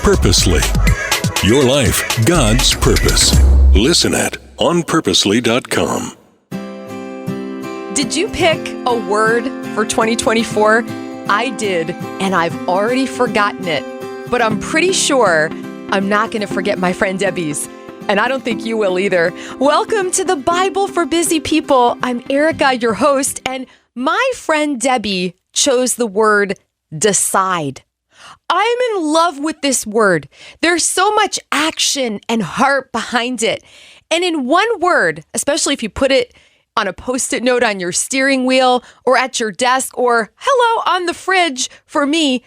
Purposely. Your life, God's purpose. Listen at onpurposely.com. Did you pick a word for 2024? I did, and I've already forgotten it. But I'm pretty sure I'm not going to forget my friend Debbie's. And I don't think you will either. Welcome to the Bible for Busy People. I'm Erica, your host, and my friend Debbie chose the word decide. I'm in love with this word. There's so much action and heart behind it. And in one word, especially if you put it on a Post-it note on your steering wheel or at your desk or hello on the fridge for me,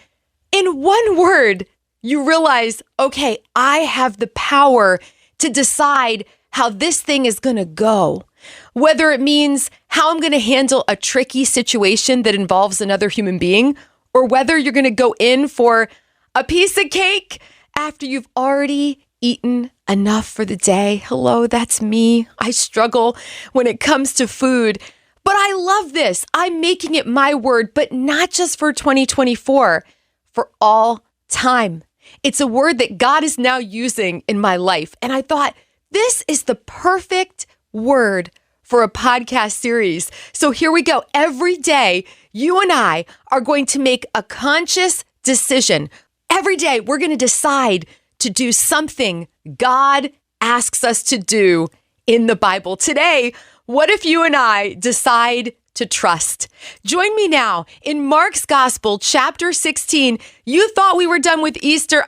in one word, you realize, okay, I have the power to decide how this thing is going to go. Whether it means how I'm going to handle a tricky situation that involves another human being, or whether you're going to go in for a piece of cake after you've already eaten enough for the day. Hello, that's me. I struggle when it comes to food, but I love this. I'm making it my word, but not just for 2024, for all time. It's a word that God is now using in my life. And I thought, this is the perfect word for a podcast series. So here we go. Every day, you and I are going to make a conscious decision. Every day, we're going to decide to do something God asks us to do in the Bible. Today, what if you and I decide to trust? Join me now in Mark's Gospel, chapter 16. You thought we were done with Easter.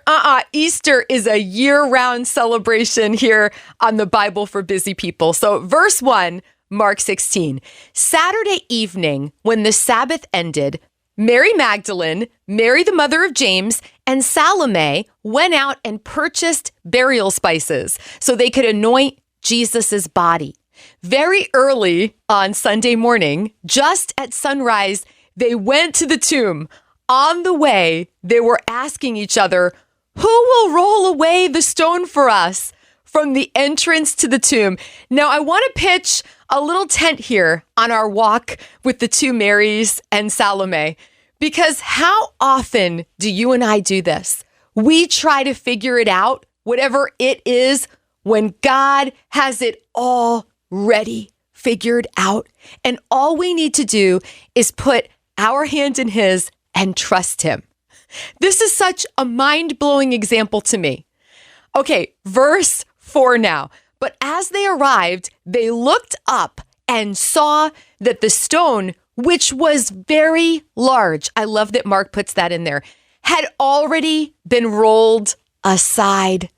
Easter is a year-round celebration here on the Bible for Busy People. So verse 1, Mark 16. Saturday evening, when the Sabbath ended, Mary Magdalene, Mary the mother of James, and Salome went out and purchased burial spices so they could anoint Jesus's body. Very early on Sunday morning, just at sunrise, they went to the tomb. On the way, they were asking each other, who will roll away the stone for us from the entrance to the tomb? Now, I want to pitch a little tent here on our walk with the two Marys and Salome, because how often do you and I do this? We try to figure it out, whatever it is, when God has it all ready, figured out. And all we need to do is put our hand in his and trust him. This is such a mind-blowing example to me. Okay, verse 4 now. But as they arrived, they looked up and saw that the stone, which was very large, I love that Mark puts that in there, had already been rolled aside.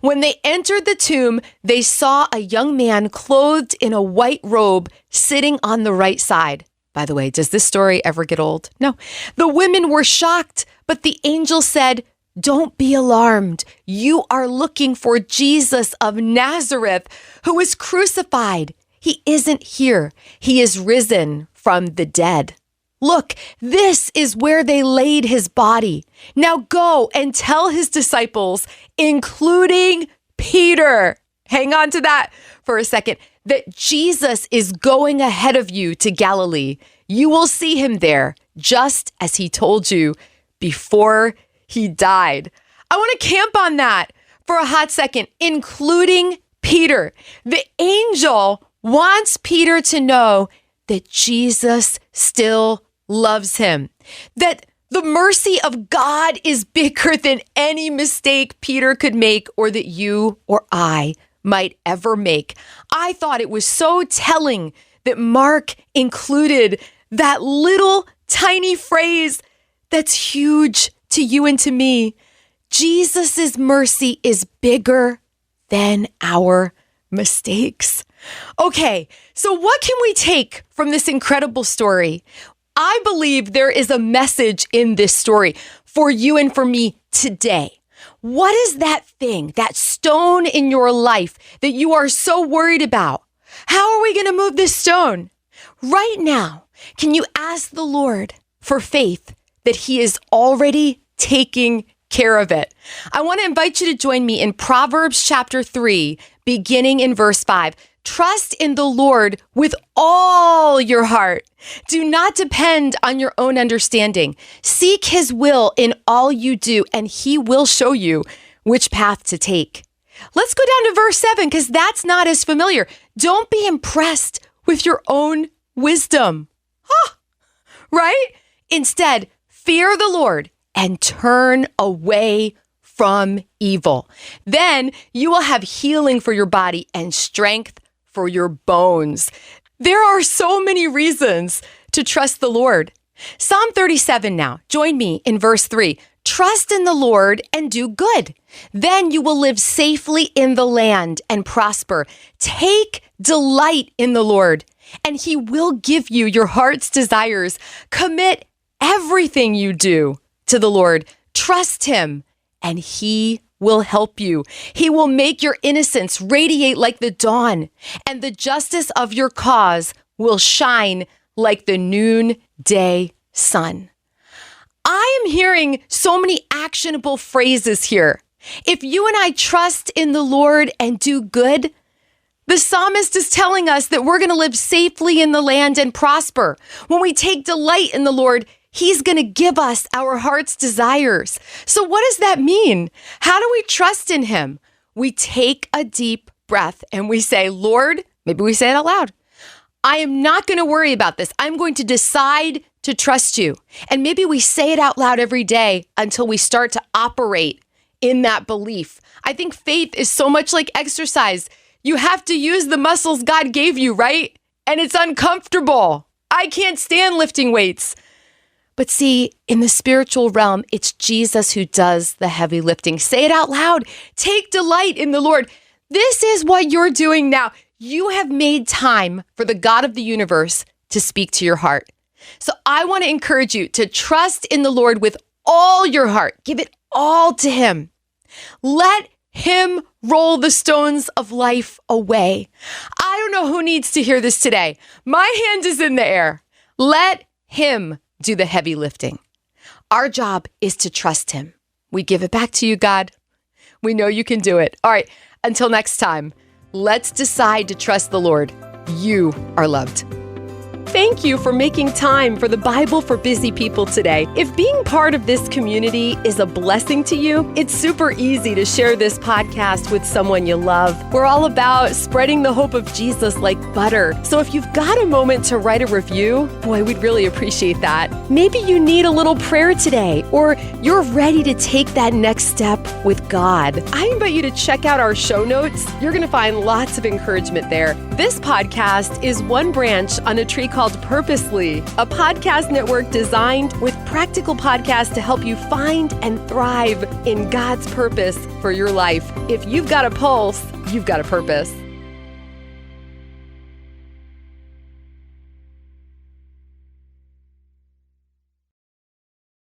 When they entered the tomb, they saw a young man clothed in a white robe sitting on the right side. By the way, does this story ever get old? No. The women were shocked, but the angel said, "Don't be alarmed. You are looking for Jesus of Nazareth, who was crucified. He isn't here. He is risen from the dead. Look, this is where they laid his body. Now go and tell his disciples, including Peter," hang on to that for a second, "that Jesus is going ahead of you to Galilee. You will see him there, just as he told you before he died." I want to camp on that for a hot second, including Peter. The angel wants Peter to know that Jesus still loves him, that the mercy of God is bigger than any mistake Peter could make or that you or I might ever make. I thought it was so telling that Mark included that little tiny phrase that's huge to you and to me. Jesus's mercy is bigger than our mistakes. Okay, so what can we take from this incredible story? I believe there is a message in this story for you and for me today. What is that thing, that stone in your life that you are so worried about? How are we going to move this stone? Right now, can you ask the Lord for faith that he is already taking care of it? I want to invite you to join me in Proverbs chapter 3, beginning in verse 5. Trust in the Lord with all your heart. Do not depend on your own understanding. Seek his will in all you do, and he will show you which path to take. Let's go down to verse 7 because that's not as familiar. Don't be impressed with your own wisdom. Right? Instead, fear the Lord and turn away from evil. Then you will have healing for your body and strength for your bones. There are so many reasons to trust the Lord. Psalm 37 now. Join me in verse 3. Trust in the Lord and do good. Then you will live safely in the land and prosper. Take delight in the Lord, and he will give you your heart's desires. Commit everything you do to the Lord. Trust him, and he will help you. He will make your innocence radiate like the dawn, and the justice of your cause will shine like the noonday sun. I am hearing so many actionable phrases here. If you and I trust in the Lord and do good, the psalmist is telling us that we're going to live safely in the land and prosper. When we take delight in the Lord, he's going to give us our heart's desires. So what does that mean? How do we trust in him? We take a deep breath and we say, Lord, maybe we say it out loud. I am not going to worry about this. I'm going to decide to trust you. And maybe we say it out loud every day until we start to operate in that belief. I think faith is so much like exercise. You have to use the muscles God gave you, right? And it's uncomfortable. I can't stand lifting weights. But see, in the spiritual realm, it's Jesus who does the heavy lifting. Say it out loud. Take delight in the Lord. This is what you're doing now. You have made time for the God of the universe to speak to your heart. So I want to encourage you to trust in the Lord with all your heart. Give it all to him. Let him roll the stones of life away. I don't know who needs to hear this today. My hand is in the air. Let him do the heavy lifting. Our job is to trust him. We give it back to you, God. We know you can do it. All right, until next time, let's decide to trust the Lord. You are loved. Thank you for making time for the Bible for Busy People today. If being part of this community is a blessing to you, it's super easy to share this podcast with someone you love. We're all about spreading the hope of Jesus like butter. So if you've got a moment to write a review, boy, we'd really appreciate that. Maybe you need a little prayer today, or you're ready to take that next step with God. I invite you to check out our show notes. You're going to find lots of encouragement there. This podcast is one branch on a tree called Purposely, a podcast network designed with practical podcasts to help you find and thrive in God's purpose for your life. If you've got a pulse, you've got a purpose.